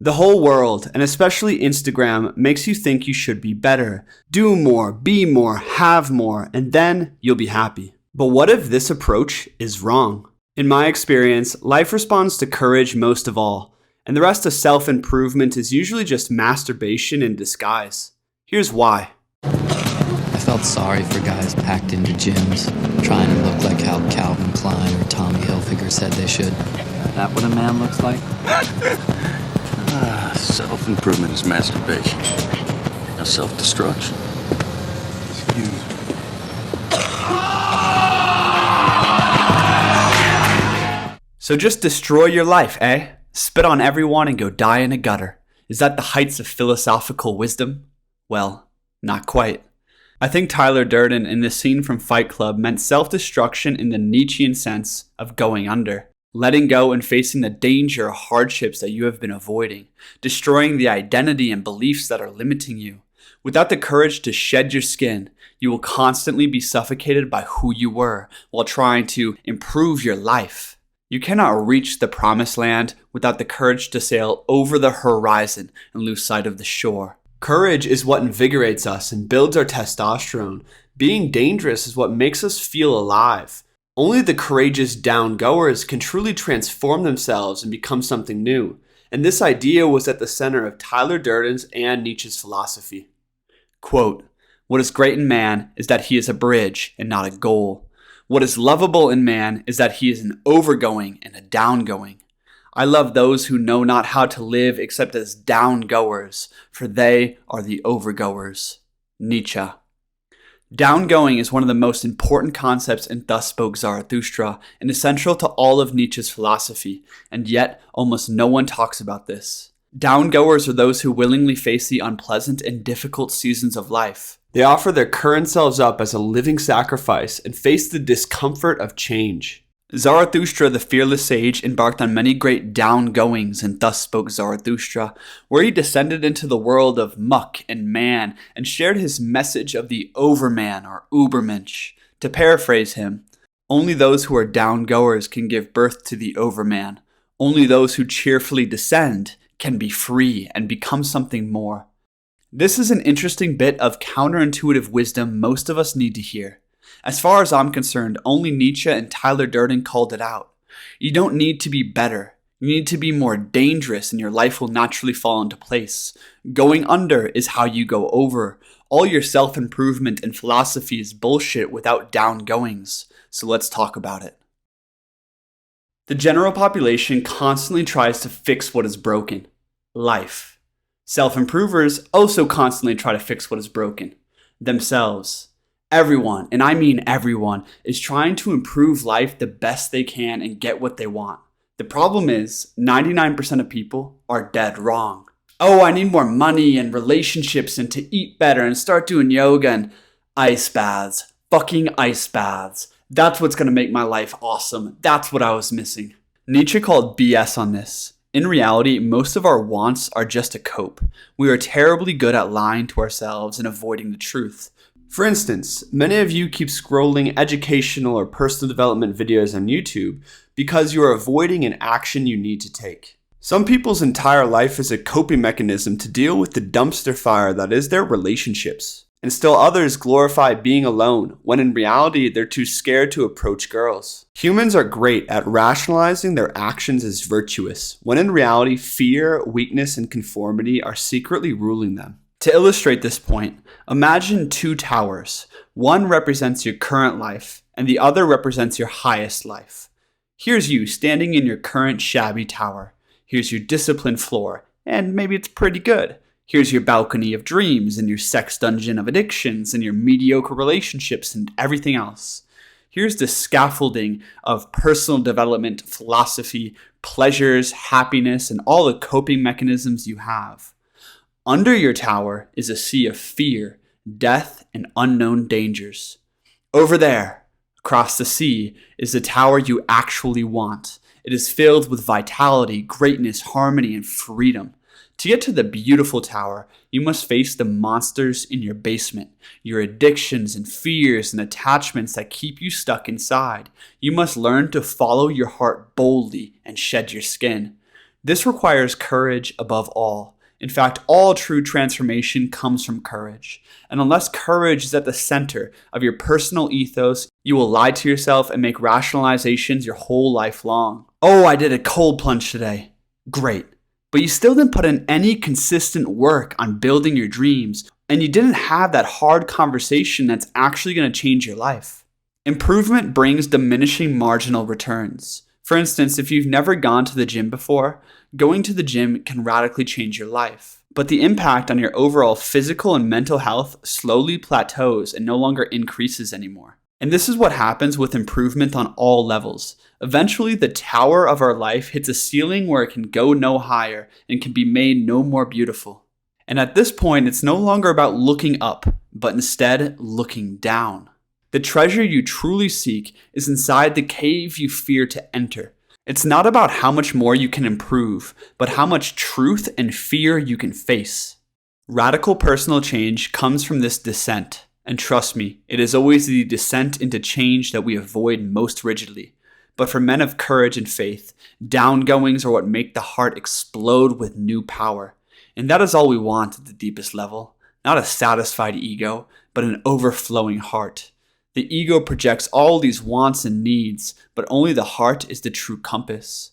The whole world, and especially Instagram, makes you think you should be better. Do more, be more, have more, and then you'll be happy. But what if this approach is wrong? In my experience, life responds to courage most of all, and the rest of self-improvement is usually just masturbation in disguise. Here's why. I felt sorry for guys packed into gyms, trying to look like how Calvin Klein or Tommy Hilfiger said they should. Is that what a man looks like? Self-improvement is masturbation. Now self-destruction. So just destroy your life, eh? Spit on everyone and go die in a gutter. Is that the heights of philosophical wisdom? Well, not quite. I think Tyler Durden in this scene from Fight Club meant self-destruction in the Nietzschean sense of going under. Letting go and facing the danger or hardships that you have been avoiding. Destroying the identity and beliefs that are limiting you. Without the courage to shed your skin, you will constantly be suffocated by who you were while trying to improve your life. You cannot reach the promised land without the courage to sail over the horizon and lose sight of the shore. Courage is what invigorates us and builds our testosterone. Being dangerous is what makes us feel alive. Only the courageous downgoers can truly transform themselves and become something new. And this idea was at the center of Tyler Durden's and Nietzsche's philosophy. Quote, "What is great in man is that he is a bridge and not a goal. What is lovable in man is that he is an overgoing and a downgoing. I love those who know not how to live except as downgoers, for they are the overgoers." Nietzsche. Downgoing is one of the most important concepts in Thus Spoke Zarathustra and is central to all of Nietzsche's philosophy, and yet almost no one talks about this. Downgoers are those who willingly face the unpleasant and difficult seasons of life. They offer their current selves up as a living sacrifice and face the discomfort of change. Zarathustra, the fearless sage, embarked on many great downgoings in Thus Spoke Zarathustra, where he descended into the world of muck and man and shared his message of the overman or Ubermensch. To paraphrase him, only those who are downgoers can give birth to the overman. Only those who cheerfully descend can be free and become something more. This is an interesting bit of counterintuitive wisdom most of us need to hear. As far as I'm concerned, only Nietzsche and Tyler Durden called it out. You don't need to be better. You need to be more dangerous and your life will naturally fall into place. Going under is how you go over. All your self-improvement and philosophy is bullshit without downgoings. So let's talk about it. The general population constantly tries to fix what is broken. Life. Self-improvers also constantly try to fix what is broken. Themselves. Everyone, and I mean everyone, is trying to improve life the best they can and get what they want. The problem is, 99% of people are dead wrong. Oh, I need more money and relationships and to eat better and start doing yoga and ice baths. Fucking ice baths. That's what's gonna make my life awesome. That's what I was missing. Nietzsche called BS on this. In reality, most of our wants are just a cope. We are terribly good at lying to ourselves and avoiding the truth. For instance, many of you keep scrolling educational or personal development videos on YouTube because you are avoiding an action you need to take. Some people's entire life is a coping mechanism to deal with the dumpster fire that is their relationships. And still others glorify being alone, when in reality they're too scared to approach girls. Humans are great at rationalizing their actions as virtuous, when in reality fear, weakness, and conformity are secretly ruling them. To illustrate this point, imagine two towers. One represents your current life, and the other represents your highest life. Here's you standing in your current shabby tower. Here's your disciplined floor, and maybe it's pretty good. Here's your balcony of dreams and your sex dungeon of addictions and your mediocre relationships and everything else. Here's the scaffolding of personal development, philosophy, pleasures, happiness, and all the coping mechanisms you have. Under your tower is a sea of fear, death, and unknown dangers. Over there, across the sea, is the tower you actually want. It is filled with vitality, greatness, harmony, and freedom. To get to the beautiful tower, you must face the monsters in your basement, your addictions and fears and attachments that keep you stuck inside. You must learn to follow your heart boldly and shed your skin. This requires courage above all. In fact, all true transformation comes from courage. And unless courage is at the center of your personal ethos, you will lie to yourself and make rationalizations your whole life long. Oh, I did a cold plunge today. Great. But you still didn't put in any consistent work on building your dreams, and you didn't have that hard conversation that's actually going to change your life. Improvement brings diminishing marginal returns. For instance, if you've never gone to the gym before, going to the gym can radically change your life. But the impact on your overall physical and mental health slowly plateaus and no longer increases anymore. And this is what happens with improvement on all levels. Eventually, the tower of our life hits a ceiling where it can go no higher and can be made no more beautiful. And at this point, it's no longer about looking up, but instead looking down. The treasure you truly seek is inside the cave you fear to enter. It's not about how much more you can improve, but how much truth and fear you can face. Radical personal change comes from this descent. And trust me, it is always the descent into change that we avoid most rigidly. But for men of courage and faith, downgoings are what make the heart explode with new power. And that is all we want at the deepest level. Not a satisfied ego, but an overflowing heart. The ego projects all these wants and needs, but only the heart is the true compass.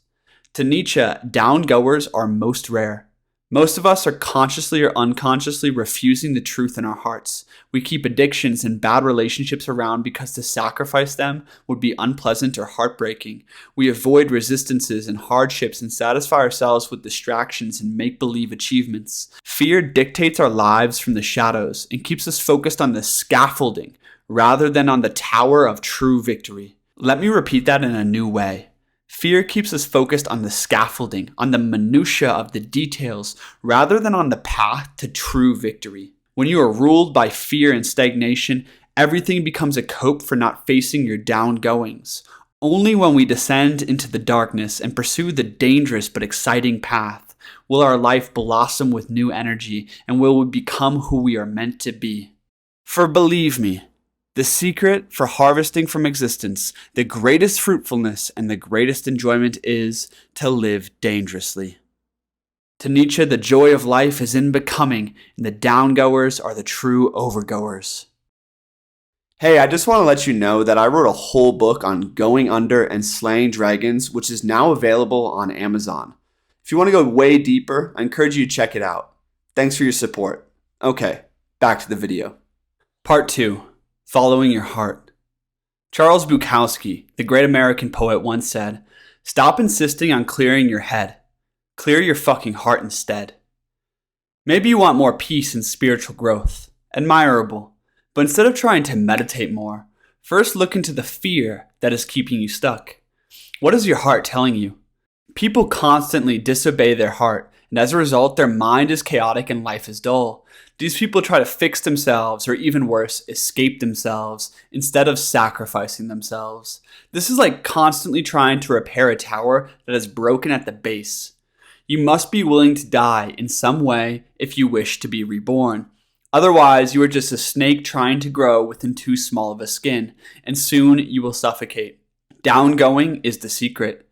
To Nietzsche, downgoers are most rare. Most of us are consciously or unconsciously refusing the truth in our hearts. We keep addictions and bad relationships around because to sacrifice them would be unpleasant or heartbreaking. We avoid resistances and hardships and satisfy ourselves with distractions and make-believe achievements. Fear dictates our lives from the shadows and keeps us focused on the scaffolding rather than on the tower of true victory. Let me repeat that in a new way. Fear keeps us focused on the scaffolding, on the minutiae of the details, rather than on the path to true victory. When you are ruled by fear and stagnation, everything becomes a cope for not facing your downgoings. Only when we descend into the darkness and pursue the dangerous but exciting path will our life blossom with new energy and will we become who we are meant to be. For believe me, the secret for harvesting from existence, the greatest fruitfulness and the greatest enjoyment is to live dangerously. To Nietzsche, the joy of life is in becoming, and the downgoers are the true overgoers. Hey, I just want to let you know that I wrote a whole book on going under and slaying dragons, which is now available on Amazon. If you want to go way deeper, I encourage you to check it out. Thanks for your support. Okay, back to the video. Part 2. Following your heart. Charles Bukowski, the great American poet, once said, "Stop insisting on clearing your head. Clear your fucking heart instead." Maybe you want more peace and spiritual growth. Admirable. But instead of trying to meditate more, first look into the fear that is keeping you stuck. What is your heart telling you? People constantly disobey their heart, and as a result, their mind is chaotic and life is dull. These people try to fix themselves, or even worse, escape themselves, instead of sacrificing themselves. This is like constantly trying to repair a tower that is broken at the base. You must be willing to die in some way if you wish to be reborn. Otherwise, you are just a snake trying to grow within too small of a skin, and soon you will suffocate. Downgoing is the secret.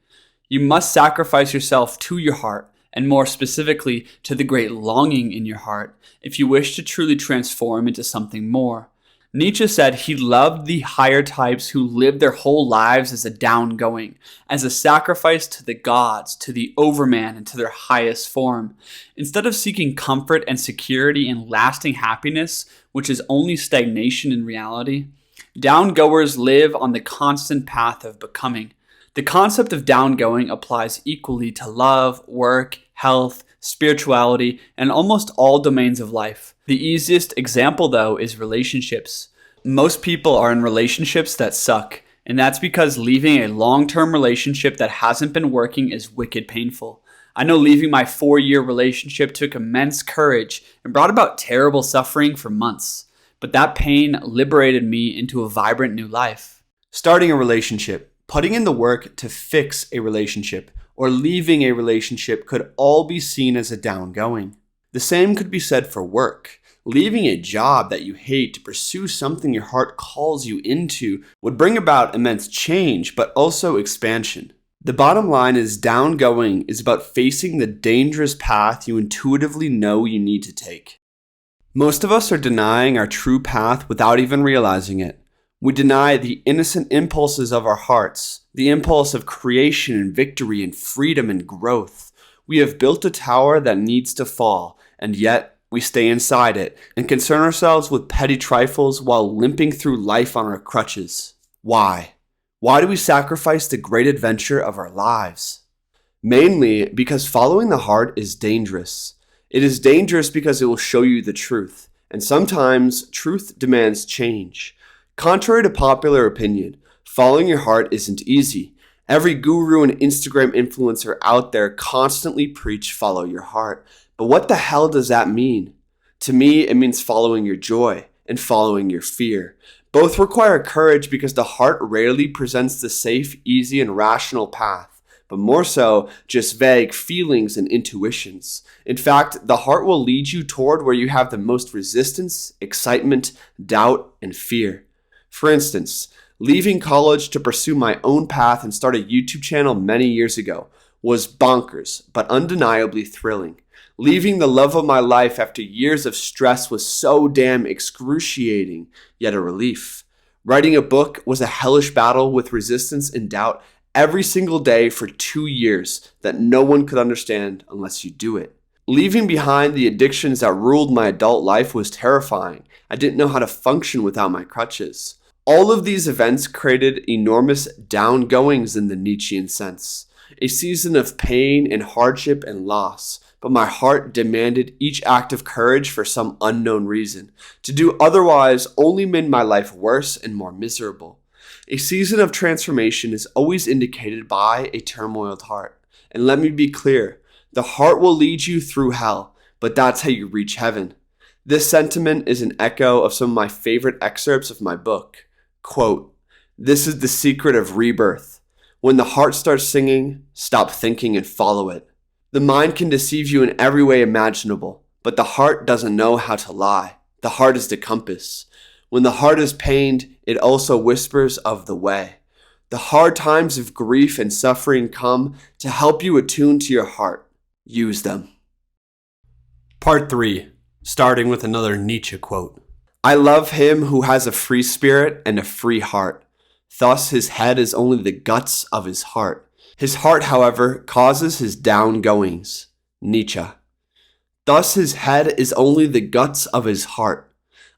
You must sacrifice yourself to your heart, and more specifically to the great longing in your heart, if you wish to truly transform into something more. Nietzsche said he loved the higher types who lived their whole lives as a downgoing, as a sacrifice to the gods, to the overman, and to their highest form. Instead of seeking comfort and security and lasting happiness, which is only stagnation in reality, downgoers live on the constant path of becoming. The concept of downgoing applies equally to love, work, health, spirituality, and almost all domains of life. The easiest example, though, is relationships. Most people are in relationships that suck, and that's because leaving a long-term relationship that hasn't been working is wicked painful. I know leaving my 4-year relationship took immense courage and brought about terrible suffering for months, but that pain liberated me into a vibrant new life. Starting a relationship, putting in the work to fix a relationship, or leaving a relationship could all be seen as a downgoing. The same could be said for work. Leaving a job that you hate to pursue something your heart calls you into would bring about immense change, but also expansion. The bottom line is downgoing is about facing the dangerous path you intuitively know you need to take. Most of us are denying our true path without even realizing it. We deny the innocent impulses of our hearts, the impulse of creation and victory and freedom and growth. We have built a tower that needs to fall, and yet we stay inside it and concern ourselves with petty trifles while limping through life on our crutches. Why? Why do we sacrifice the great adventure of our lives? Mainly because following the heart is dangerous. It is dangerous because it will show you the truth, and sometimes truth demands change. Contrary to popular opinion, following your heart isn't easy. Every guru and Instagram influencer out there constantly preach follow your heart. But what the hell does that mean? To me, it means following your joy and following your fear. Both require courage because the heart rarely presents the safe, easy, and rational path, but more so, just vague feelings and intuitions. In fact, the heart will lead you toward where you have the most resistance, excitement, doubt, and fear. For instance, leaving college to pursue my own path and start a YouTube channel many years ago was bonkers, but undeniably thrilling. Leaving the love of my life after years of stress was so damn excruciating, yet a relief. Writing a book was a hellish battle with resistance and doubt every single day for 2 years that no one could understand unless you do it. Leaving behind the addictions that ruled my adult life was terrifying. I didn't know how to function without my crutches. All of these events created enormous downgoings in the Nietzschean sense, a season of pain and hardship and loss. But my heart demanded each act of courage for some unknown reason. To do otherwise only made my life worse and more miserable. A season of transformation is always indicated by a turmoiled heart. And let me be clear, the heart will lead you through hell, but that's how you reach heaven. This sentiment is an echo of some of my favorite excerpts of my book. Quote, "This is the secret of rebirth. When the heart starts singing, stop thinking and follow it. The mind can deceive you in every way imaginable, but the heart doesn't know how to lie. The heart is the compass. When the heart is pained, it also whispers of the way. The hard times of grief and suffering come to help you attune to your heart. Use them." Part 3, starting with another Nietzsche quote. "I love him who has a free spirit and a free heart. Thus his head is only the guts of his heart. His heart, however, causes his downgoings." Nietzsche. "Thus his head is only the guts of his heart."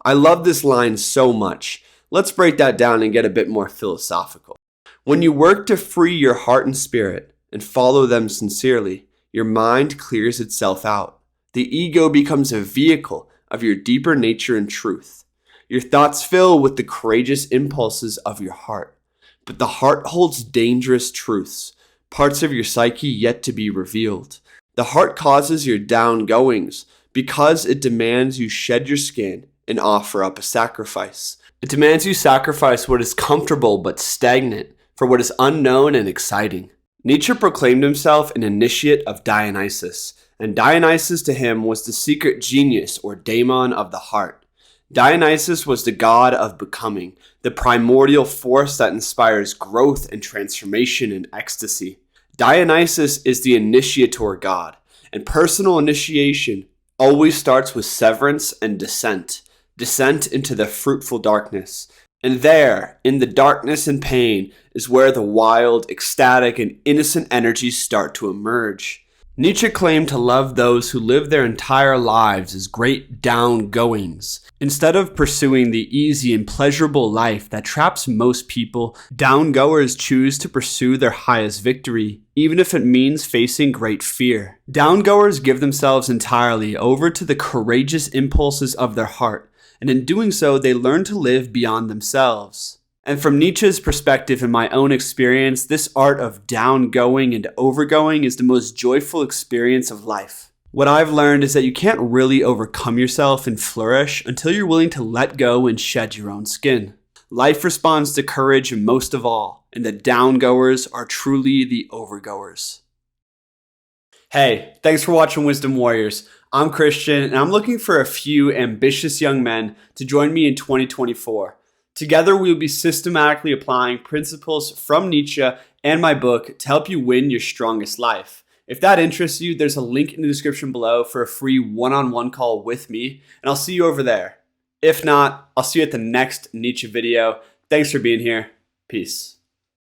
I love this line so much. Let's break that down and get a bit more philosophical. When you work to free your heart and spirit and follow them sincerely, your mind clears itself out. The ego becomes a vehicle of your deeper nature and truth. Your thoughts fill with the courageous impulses of your heart. But the heart holds dangerous truths, parts of your psyche yet to be revealed. The heart causes your downgoings because it demands you shed your skin and offer up a sacrifice. It demands you sacrifice what is comfortable but stagnant for what is unknown and exciting. Nietzsche proclaimed himself an initiate of Dionysus, and Dionysus to him was the secret genius or daemon of the heart. Dionysus was the god of becoming, the primordial force that inspires growth and transformation and ecstasy. Dionysus is the initiator god, and personal initiation always starts with severance and descent into the fruitful darkness. And there, in the darkness and pain, is where the wild, ecstatic, and innocent energies start to emerge. Nietzsche claimed to love those who live their entire lives as great downgoings. Instead of pursuing the easy and pleasurable life that traps most people, downgoers choose to pursue their highest victory, even if it means facing great fear. Downgoers give themselves entirely over to the courageous impulses of their heart, and in doing so, they learn to live beyond themselves. And from Nietzsche's perspective and my own experience, this art of downgoing and overgoing is the most joyful experience of life. What I've learned is that you can't really overcome yourself and flourish until you're willing to let go and shed your own skin. Life responds to courage most of all, and the downgoers are truly the overgoers. Hey, thanks for watching Wisdom Warriors. I'm Christian, and I'm looking for a few ambitious young men to join me in 2024. Together, we will be systematically applying principles from Nietzsche and my book to help you win your strongest life. If that interests you, there's a link in the description below for a free one-on-one call with me, and I'll see you over there. If not, I'll see you at the next Nietzsche video. Thanks for being here. Peace.